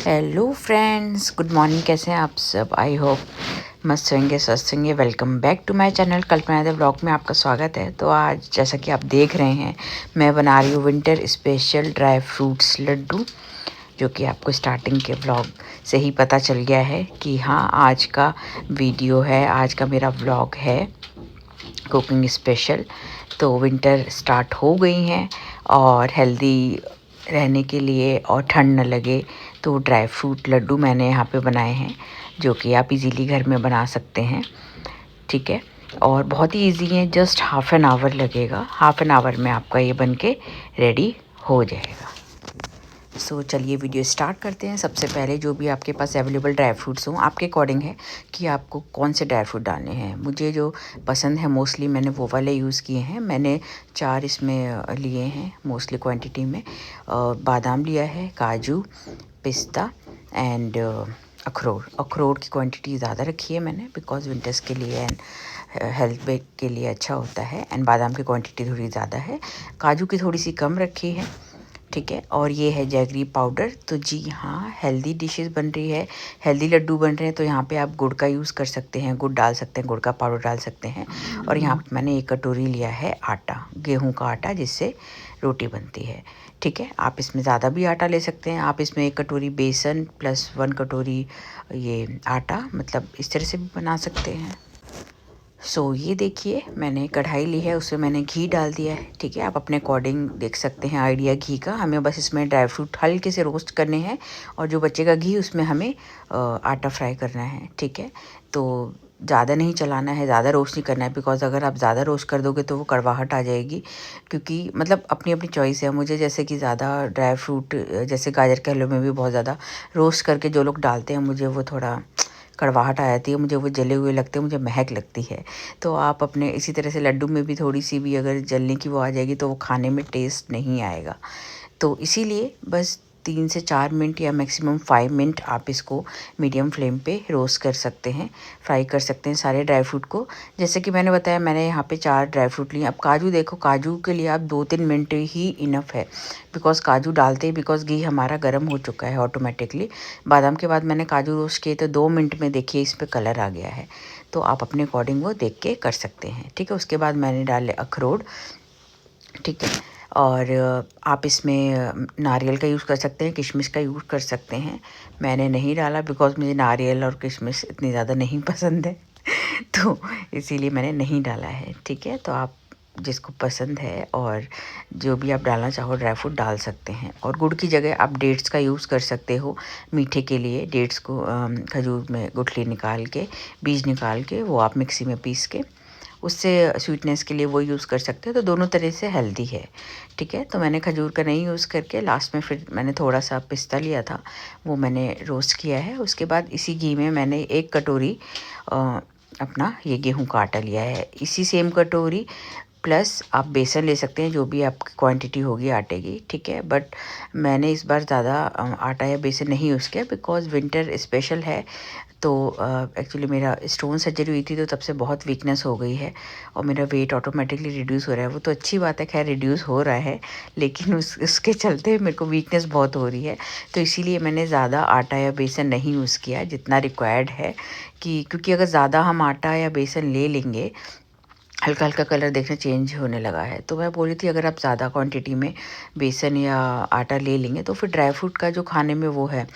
Hello friends, good morning. कैसे हैं आप सब? आई होप मस्त होंगे, स्वस्थ होंगे। Welcome back to my channel Kalpana the blog में आपका स्वागत है। तो आज जैसा कि आप देख रहे हैं, मैं बना रही हूँ winter special dry fruits laddu, जो कि आपको स्टार्टिंग के व्लॉग से ही पता चल गया है कि हाँ, आज का वीडियो है, आज का मेरा व्लॉग है कुकिंग स्पेशल। तो विंटर स्टार्ट हो गई हैं और हेल्दी रहने के लिए और ठंड न लगे तो ड्राई फ्रूट लड्डू मैंने यहाँ पे बनाए हैं, जो कि आप इजीली घर में बना सकते हैं। ठीक है, और बहुत ही इजी है, जस्ट हाफ एन आवर लगेगा। हाफ एन आवर में आपका ये बन के रेडी हो जाएगा। सो चलिए वीडियो स्टार्ट करते हैं। सबसे पहले जो भी आपके पास अवेलेबल ड्राई फ्रूट्स हों, आपके अकॉर्डिंग है कि आपको कौन से ड्राई फ्रूट डालने हैं। मुझे जो पसंद है मोस्टली मैंने वो वाले यूज़ किए हैं। मैंने 4 इसमें लिए हैं मोस्टली क्वांटिटी में। बादाम लिया है, काजू, पिस्ता एंड अखरोट की क्वांटिटी ज़्यादा रखी है मैंने, बिकॉज विंटर्स के लिए एंड हेल्थ बेक के लिए अच्छा होता है। एंड बादाम की क्वांटिटी थोड़ी ज़्यादा है, काजू की थोड़ी सी कम रखी है। ठीक है, और ये है जैगरी पाउडर। तो जी हाँ, हेल्दी डिशेस बन रही है, हेल्दी लड्डू बन रहे हैं। तो यहाँ पे आप गुड़ का यूज़ कर सकते हैं, गुड़ डाल सकते हैं, गुड़ का पाउडर डाल सकते हैं। और यहाँ पे मैंने 1 कटोरी लिया है आटा, गेहूं का आटा, जिससे रोटी बनती है। ठीक है, आप इसमें ज़्यादा भी आटा ले सकते हैं। आप इसमें 1 कटोरी बेसन प्लस 1 कटोरी ये आटा, मतलब इस तरह से भी बना सकते हैं। ये देखिए, मैंने कढ़ाई ली है, उसमें मैंने घी डाल दिया है। ठीक है, आप अपने अकॉर्डिंग देख सकते हैं आइडिया घी का। हमें बस इसमें ड्राई फ्रूट हल्के से रोस्ट करने हैं, और जो बचेगा घी उसमें हमें आटा फ्राई करना है। ठीक है, तो ज़्यादा नहीं चलाना है, ज़्यादा रोस्ट नहीं करना है, बिकॉज़ अगर आप ज़्यादा रोस्ट कर दोगे तो वो कड़वाहट आ जाएगी। क्योंकि मतलब अपनी अपनी चॉइस है। मुझे जैसे कि ज़्यादा ड्राई फ्रूट, जैसे गाजर के हलवे में भी बहुत ज़्यादा रोस्ट करके जो लोग डालते हैं, मुझे वो थोड़ा कड़वाहट आ जाती है, मुझे वो जले हुए लगते हैं, मुझे महक लगती है। तो आप अपने इसी तरह से लड्डू में भी थोड़ी सी भी अगर जलने की वो आ जाएगी तो वो खाने में टेस्ट नहीं आएगा। तो इसीलिए बस 3 से 4 मिनट या मैक्सिमम 5 मिनट आप इसको मीडियम फ्लेम पे रोस्ट कर सकते हैं, फ्राई कर सकते हैं सारे ड्राई फ्रूट को। जैसे कि मैंने बताया, मैंने यहाँ पे 4 ड्राई फ्रूट लिए। अब काजू देखो, काजू के लिए आप 2-3 मिनट ही इनफ है, बिकॉज़ काजू डालते ही, बिकॉज़ घी हमारा गर्म हो चुका है ऑटोमेटिकली। बादाम के बाद मैंने काजू रोस्ट किए तो 2 मिनट में देखिए इस पर कलर आ गया है। तो आप अपने अकॉर्डिंग वो देख के कर सकते हैं। ठीक है, उसके बाद मैंने डाले अखरोट। ठीक है, और आप इसमें नारियल का यूज़ कर सकते हैं, किशमिश का यूज़ कर सकते हैं। मैंने नहीं डाला बिकॉज़ मुझे नारियल और किशमिश इतनी ज़्यादा नहीं पसंद है तो इसीलिए मैंने नहीं डाला है। ठीक है, तो आप जिसको पसंद है और जो भी आप डालना चाहो ड्राई फ्रूट डाल सकते हैं। और गुड़ की जगह आप डेट्स का यूज़ कर सकते हो मीठे के लिए। डेट्स को खजूर में गुठली निकाल के, बीज निकाल के, वो आप मिक्सी में पीस के उससे स्वीटनेस के लिए वो यूज़ कर सकते हैं। तो दोनों तरह से हेल्दी है। ठीक है, तो मैंने खजूर का नहीं यूज़ करके लास्ट में फिर मैंने थोड़ा सा पिस्ता लिया था, वो मैंने रोस्ट किया है। उसके बाद इसी घी में मैंने 1 कटोरी अपना ये गेहूं का आटा लिया है। इसी सेम कटोरी प्लस आप बेसन ले सकते हैं, जो भी आपकी क्वांटिटी होगी आटे की। ठीक है, बट मैंने इस बार ज़्यादा आटा या बेसन नहीं यूज़ किया, बिकॉज़ विंटर स्पेशल है। तो एक्चुअली मेरा स्टोन सर्जरी हुई थी, तो तब से बहुत वीकनेस हो गई है और मेरा वेट ऑटोमेटिकली रिड्यूस हो रहा है। वो तो अच्छी बात है, खैर रिड्यूस हो रहा है, लेकिन उसके चलते मेरे को वीकनेस बहुत हो रही है। तो इसीलिए मैंने ज़्यादा आटा या बेसन नहीं यूज़ किया, जितना रिक्वायर्ड है। क्योंकि अगर ज़्यादा हम आटा या बेसन ले लेंगे, हल्का हल्का कलर देखना चेंज होने लगा है। तो मैं बोल रही थी, अगर आप ज़्यादा क्वांटिटी में बेसन या आटा ले लेंगे तो फिर ड्राई फ्रूट का जो खाने में वो है,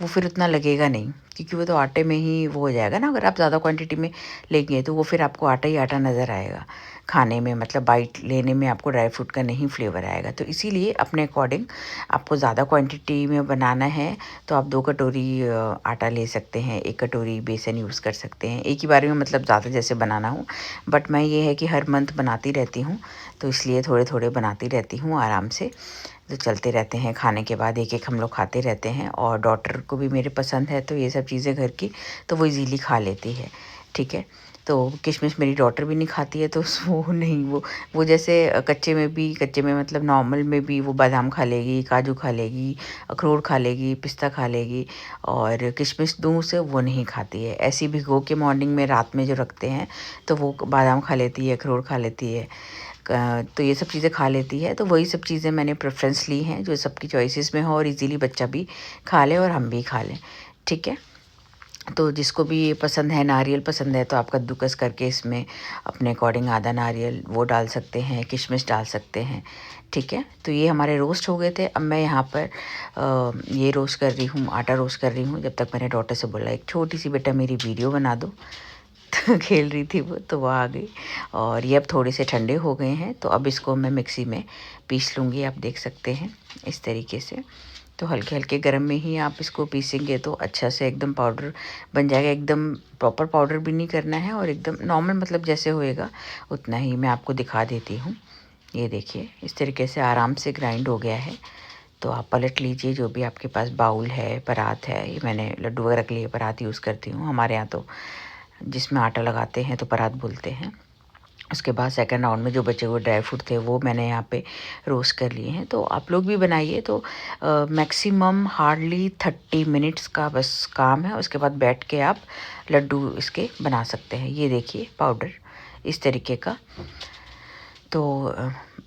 वो फिर उतना लगेगा नहीं, क्योंकि वो तो आटे में ही वो हो जाएगा ना। अगर आप ज़्यादा क्वांटिटी में लेंगे तो वो फिर आपको आटा ही आटा नज़र आएगा खाने में, मतलब बाइट लेने में आपको ड्राई फ्रूट का नहीं फ्लेवर आएगा। तो इसीलिए अपने अकॉर्डिंग आपको ज़्यादा क्वांटिटी में बनाना है तो आप 2 कटोरी आटा ले सकते हैं, 1 कटोरी बेसन यूज़ कर सकते हैं एक ही बारे में, मतलब ज़्यादा जैसे बनाना हो। बट मैं ये है कि हर मंथ बनाती रहती हूँ, तो इसलिए थोड़े थोड़े बनाती रहती हूँ आराम से। तो चलते रहते हैं, खाने के बाद एक एक हम लोग खाते रहते हैं। और डॉटर को भी मेरे पसंद है तो ये सब चीज़ें घर की, तो वो इजीली खा लेती है। ठीक है, तो किशमिश मेरी डॉटर भी नहीं खाती है, तो वो नहीं, वो जैसे कच्चे में मतलब नॉर्मल में भी वो बादाम खा लेगी, काजू खा लेगी, अखरोट खा लेगी, पिस्ता खा लेगी। और किशमिश दूँ उसे, वो नहीं खाती है। ऐसी भिगो के मॉर्निंग में, रात में जो रखते हैं, तो वो बादाम खा लेती है, अखरोट खा लेती है। तो ये सब चीज़ें खा लेती है। तो वही सब चीज़ें मैंने प्रेफरेंस ली हैं जो सबकी चॉइसेस में हो और इजीली बच्चा भी खा ले और हम भी खा लें, ठीक है। तो जिसको भी ये पसंद है, नारियल पसंद है तो आप कद्दूकस करके इसमें अपने अकॉर्डिंग आधा नारियल वो डाल सकते हैं, किशमिश डाल सकते हैं, ठीक है। तो ये हमारे रोस्ट हो गए थे। अब मैं यहाँ पर ये रोस्ट कर रही हूँ, आटा रोस्ट कर रही हूँ। जब तक मैंने डॉटर से बोला एक छोटी सी बेटा मेरी वीडियो बना दो, तो खेल रही थी वो, तो वो आ गई। और ये अब थोड़े से ठंडे हो गए हैं, तो अब इसको मैं मिक्सी में पीस लूँगी। आप देख सकते हैं इस तरीके से। तो हल्के हल्के गर्म में ही आप इसको पीसेंगे तो अच्छा से एकदम पाउडर बन जाएगा। एकदम प्रॉपर पाउडर भी नहीं करना है और एकदम नॉर्मल, मतलब जैसे होएगा उतना ही मैं आपको दिखा देती हूँ। ये देखिए इस तरीके से आराम से ग्राइंड हो गया है। तो आप पलट लीजिए, जो भी आपके पास बाउल है, परात है। ये मैंने लड्डू वगैरह के लिए परात यूज़ करती हूँ। हमारे यहाँ तो जिसमें आटा लगाते हैं तो परात बोलते हैं। उसके बाद सेकंड राउंड में जो बचे हुए ड्राई फ्रूट थे वो मैंने यहाँ पे रोस्ट कर लिए हैं। तो आप लोग भी बनाइए। तो मैक्सिमम हार्डली 30 मिनट्स का बस काम है। उसके बाद बैठ के आप लड्डू इसके बना सकते हैं। ये देखिए पाउडर इस तरीके का। तो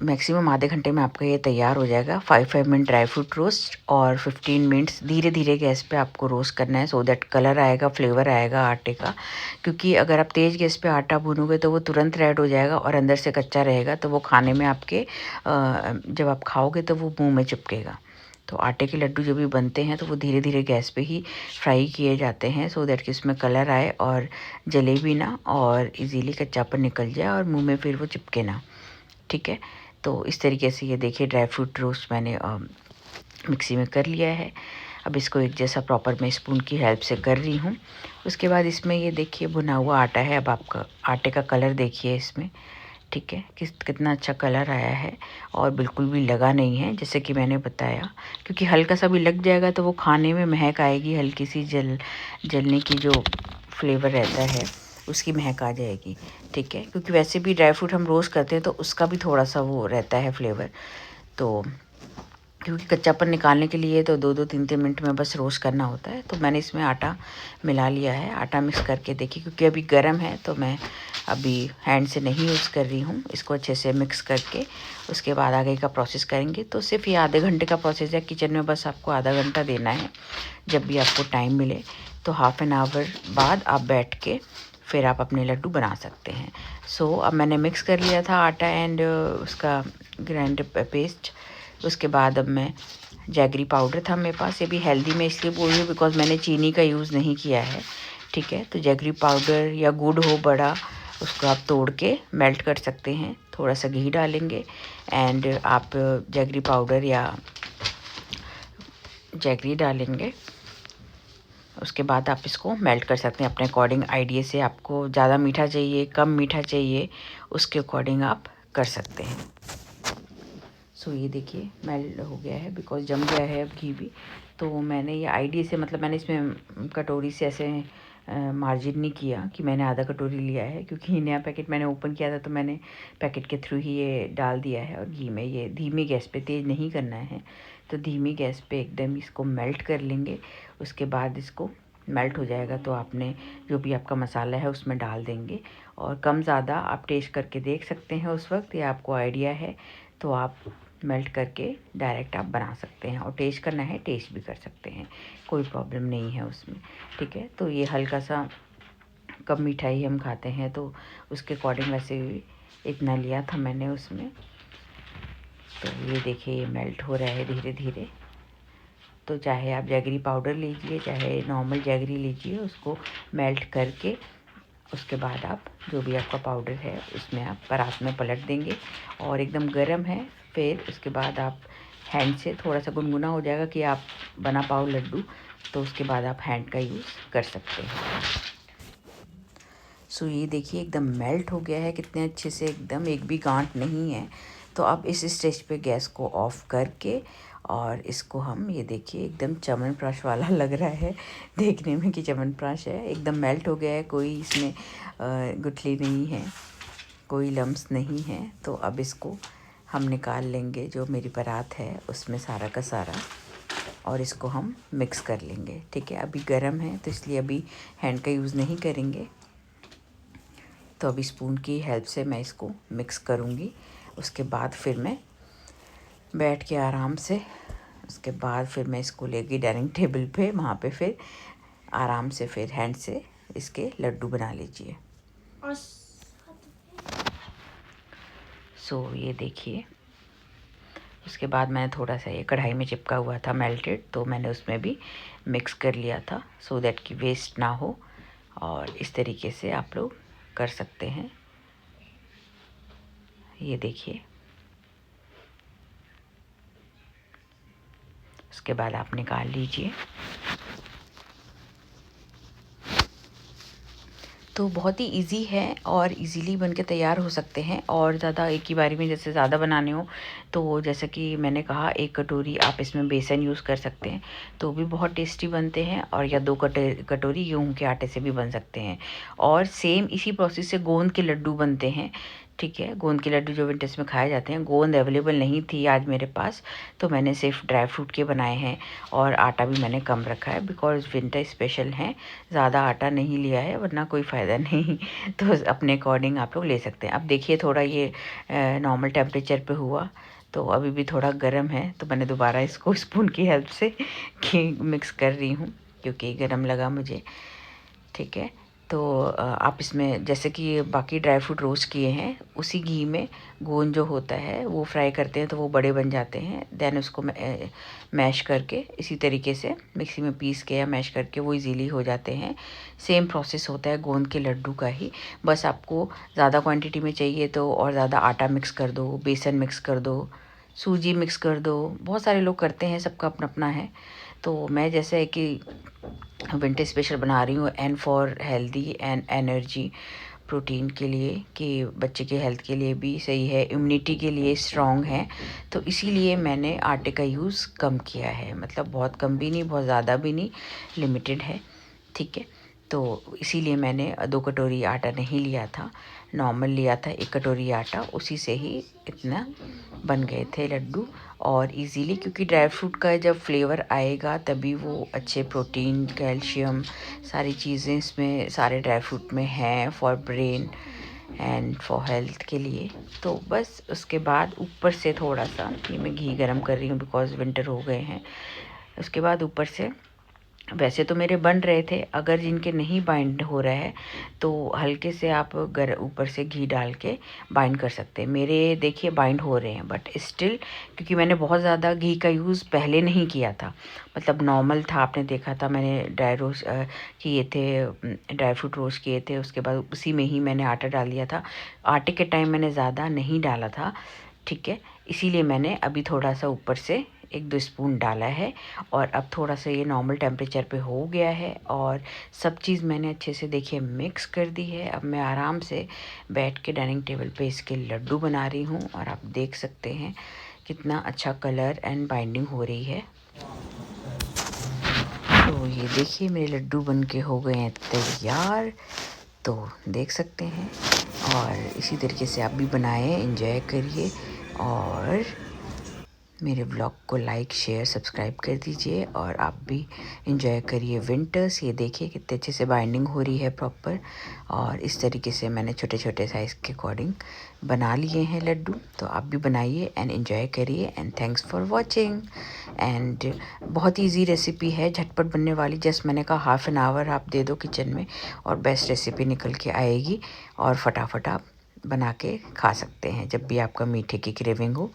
मैक्सिमम आधे घंटे में आपका ये तैयार हो जाएगा। 5 मिनट ड्राई फ्रूट रोस्ट और 15 मिनट्स धीरे धीरे गैस पे आपको रोस्ट करना है, सो दैट कलर आएगा, फ्लेवर आएगा आटे का। क्योंकि अगर आप तेज़ गैस पे आटा भूनोगे तो वो तुरंत रेड हो जाएगा और अंदर से कच्चा रहेगा, तो वो खाने में आपके जब आप खाओगे तो वो मुँह में चिपकेगा। तो आटे के लड्डू जो भी बनते हैं तो वो धीरे धीरे गैस पे ही फ्राई किए जाते हैं, सो दैट कि उसमें कलर आए और जले भी ना और इजीली कच्चापन निकल जाए और मुंह में फिर वो चिपके ना, ठीक है। तो इस तरीके से ये देखिए ड्राई फ्रूट रोस्ट मैंने मिक्सी में कर लिया है। अब इसको एक जैसा प्रॉपर मैं स्पून की हेल्प से कर रही हूँ। उसके बाद इसमें ये देखिए भुना हुआ आटा है। अब आपका आटे का कलर देखिए इसमें, ठीक है, कितना अच्छा कलर आया है और बिल्कुल भी लगा नहीं है जैसे कि मैंने बताया। क्योंकि हल्का सा भी लग जाएगा तो वो खाने में महक आएगी, हल्की सी जलने की जो फ्लेवर रहता है उसकी महक आ जाएगी, ठीक है। क्योंकि वैसे भी ड्राई फ्रूट हम रोस्ट करते हैं तो उसका भी थोड़ा सा वो रहता है फ्लेवर। तो क्योंकि कच्चापन निकालने के लिए तो 2-2 3-3 मिनट में बस रोस्ट करना होता है। तो मैंने इसमें आटा मिला लिया है। आटा मिक्स करके देखिए, क्योंकि अभी गर्म है तो मैं अभी हैंड से नहीं यूज़ कर रही हूँ। इसको अच्छे से मिक्स करके उसके बाद आगे का प्रोसेस करेंगे। तो सिर्फ ये आधे घंटे का प्रोसेस है। किचन में बस आपको आधा घंटा देना है। जब भी आपको टाइम मिले तो हाफ़ एन आवर बाद आप बैठ के फिर आप अपने लड्डू बना सकते हैं। सो अब मैंने मिक्स कर लिया था आटा एंड उसका ग्राइंड पेस्ट। उसके बाद अब मैं जैगरी पाउडर था मेरे पास, ये भी हेल्दी मैं इसलिए बोल रही हूँ बिकॉज़ मैंने चीनी का यूज़ नहीं किया है, ठीक है। तो जैगरी पाउडर या गुड़ हो बड़ा, उसको आप तोड़ के मेल्ट कर सकते हैं। थोड़ा सा घी डालेंगे एंड आप जैगरी पाउडर या जैगरी डालेंगे। उसके बाद आप इसको मेल्ट कर सकते हैं अपने अकॉर्डिंग आइडिया से। आपको ज़्यादा मीठा चाहिए, कम मीठा चाहिए, उसके अकॉर्डिंग आप कर सकते हैं। सो ये देखिए मेल्ट हो गया है बिकॉज़ जम गया है अब घी भी। तो मैंने ये आइडिया से, मतलब मैंने इसमें कटोरी से ऐसे मार्जिन नहीं किया कि मैंने आधा कटोरी लिया है, क्योंकि नया पैकेट मैंने ओपन किया था तो मैंने पैकेट के थ्रू ही ये डाल दिया है। और घी में ये धीमी गैस पे, तेज़ नहीं करना है। तो धीमी गैस पे एकदम इसको मेल्ट कर लेंगे। उसके बाद इसको मेल्ट हो जाएगा तो आपने जो भी आपका मसाला है उसमें डाल देंगे। और कम ज़्यादा आप टेस्ट करके देख सकते हैं उस वक्त, या आपको आइडिया है तो आप मेल्ट करके डायरेक्ट आप बना सकते हैं। और टेस्ट करना है टेस्ट भी कर सकते हैं, कोई प्रॉब्लम नहीं है उसमें, ठीक है। तो ये हल्का सा कम मिठाई हम खाते हैं तो उसके अकॉर्डिंग वैसे इतना लिया था मैंने उसमें। तो ये देखिए ये मेल्ट हो रहा है धीरे धीरे। तो चाहे आप जैगरी पाउडर लीजिए, चाहे नॉर्मल जैगरी लीजिए, उसको मेल्ट करके उसके बाद आप जो भी आपका पाउडर है उसमें आप परात में पलट देंगे। और एकदम गर्म है, फिर उसके बाद आप हैंड से, थोड़ा सा गुनगुना हो जाएगा कि आप बना पाओ लड्डू, तो उसके बाद आप हैंड का यूज़ कर सकते हैं। सो ये देखिए एकदम मेल्ट हो गया है कितने अच्छे से, एकदम एक भी गांठ नहीं है। तो अब इस स्टेज पे गैस को ऑफ करके और इसको हम, ये देखिए एकदम च्यवनप्राश वाला लग रहा है देखने में कि च्यवनप्राश है। एकदम मेल्ट हो गया है, कोई इसमें गुठली नहीं है, कोई लम्स नहीं है। तो अब इसको हम निकाल लेंगे जो मेरी परात है उसमें सारा का सारा, और इसको हम मिक्स कर लेंगे, ठीक है। अभी गर्म है तो इसलिए अभी हैंड का यूज़ नहीं करेंगे। तो अभी स्पून की हेल्प से मैं इसको मिक्स करूँगी। उसके बाद फिर मैं बैठ के आराम से, उसके बाद फिर मैं इसको लेके डाइनिंग टेबल पे, वहाँ पे फिर आराम से फिर हैंड से इसके लड्डू बना लीजिए। सो ये देखिए, उसके बाद मैंने थोड़ा सा ये कढ़ाई में चिपका हुआ था मेल्टेड, तो मैंने उसमें भी मिक्स कर लिया था सो दैट कि वेस्ट ना हो। और इस तरीके से आप लोग कर सकते हैं। ये देखिए, उसके बाद आप निकाल लीजिए। तो बहुत ही इजी है और इजीली बन के तैयार हो सकते हैं। और ज़्यादा एक ही बारी में जैसे ज़्यादा बनाने हो तो जैसे कि मैंने कहा 1 कटोरी आप इसमें बेसन यूज़ कर सकते हैं, तो भी बहुत टेस्टी बनते हैं। और या 2 कटोरी गेहूं के आटे से भी बन सकते हैं। और सेम इसी प्रोसेस से गोंद के लड्डू बनते हैं। ठीक है, गोंद के लड्डू जो विंटर्स में खाए जाते हैं, गोंद अवेलेबल नहीं थी आज मेरे पास, तो मैंने सिर्फ ड्राई फ्रूट के बनाए हैं। और आटा भी मैंने कम रखा है बिकॉज़ विंटर स्पेशल है, ज़्यादा आटा नहीं लिया है वरना कोई फ़ायदा नहीं। तो अपने अकॉर्डिंग आप लोग ले सकते हैं। अब देखिए थोड़ा ये नॉर्मल टेम्परेचर पे हुआ, तो अभी भी थोड़ा गर्म है, तो मैंने दोबारा इसको स्पून की हेल्प से मिक्स कर रही हूँ क्योंकि गर्म लगा मुझे। ठीक है, तो आप इसमें जैसे कि बाकी ड्राई फ्रूट रोस्ट किए हैं उसी घी में गोंद जो होता है वो फ्राई करते हैं, तो वो बड़े बन जाते हैं। देन उसको मैश करके इसी तरीके से मिक्सी में पीस के या मैश करके वो इजीली हो जाते हैं। सेम प्रोसेस होता है गोंद के लड्डू का ही, बस आपको ज़्यादा क्वांटिटी में चाहिए तो और ज़्यादा आटा मिक्स कर दो, बेसन मिक्स कर दो, सूजी मिक्स कर दो। बहुत सारे लोग करते हैं, सबका अपना अपना है। तो मैं जैसे है कि विंटर स्पेशल बना रही हूँ and for healthy and energy, protein के लिए, कि बच्चे के हेल्थ के लिए भी सही है, इम्यूनिटी के लिए स्ट्रॉन्ग है। तो इसीलिए मैंने आटे का यूज़ कम किया है, मतलब बहुत कम भी नहीं, बहुत ज़्यादा भी नहीं, लिमिटेड है। ठीक है, तो इसीलिए मैंने 2 कटोरी आटा नहीं लिया था, नॉर्मल लिया था 1 कटोरी आटा, उसी से ही इतना बन गए थे लड्डू। और इजीली, क्योंकि ड्राई फ्रूट का जब फ्लेवर आएगा तभी वो अच्छे प्रोटीन, कैल्शियम, सारी चीज़ें इसमें, सारे ड्राई फ्रूट में हैं for brain and for health के लिए। तो बस उसके बाद ऊपर से थोड़ा सा ये मैं घी गरम कर रही हूँ बिकॉज़ विंटर हो गए हैं। उसके बाद ऊपर से, वैसे तो मेरे बन रहे थे, अगर जिनके नहीं बाइंड हो रहा है तो हल्के से आप ऊपर से घी डाल के बाइंड कर सकते हैं। मेरे देखिए बाइंड हो रहे हैं, बट स्टिल क्योंकि मैंने बहुत ज़्यादा घी का यूज़ पहले नहीं किया था, मतलब नॉर्मल था, आपने देखा था मैंने ड्राई रोस्ट किए थे, ड्राई फ्रूट रोस्ट किए थे, उसके बाद उसी में ही मैंने आटा डाल दिया था। आटे के टाइम मैंने ज़्यादा नहीं डाला था। ठीक है, इसीलिए मैंने अभी थोड़ा सा ऊपर से 1-2 स्पून डाला है। और अब थोड़ा सा ये नॉर्मल टेम्परेचर पे हो गया है और सब चीज़ मैंने अच्छे से देखिए मिक्स कर दी है। अब मैं आराम से बैठ के डाइनिंग टेबल पे इसके लड्डू बना रही हूँ और आप देख सकते हैं कितना अच्छा कलर एंड बाइंडिंग हो रही है। तो ये देखिए मेरे लड्डू बन के हो गए हैं तैयार, तो देख सकते हैं। और इसी तरीके से आप भी बनाएं, एंजॉय करिए और मेरे ब्लॉग को लाइक, शेयर, सब्सक्राइब कर दीजिए। और आप भी एंजॉय करिए विंटर्स। ये देखिए कितने अच्छे से बाइंडिंग हो रही है प्रॉपर। और इस तरीके से मैंने छोटे छोटे साइज़ के अकॉर्डिंग बना लिए हैं लड्डू, तो आप भी बनाइए एंड एंजॉय करिए। And thanks for watching. And बहुत ईजी रेसिपी है, झटपट बनने वाली, जस्ट मैंने कहा हाफ़ एन आवर आप दे दो किचन में और बेस्ट रेसिपी निकल के आएगी। और फटाफट आप बना के खा सकते हैं जब भी आपका मीठे की क्रेविंग हो।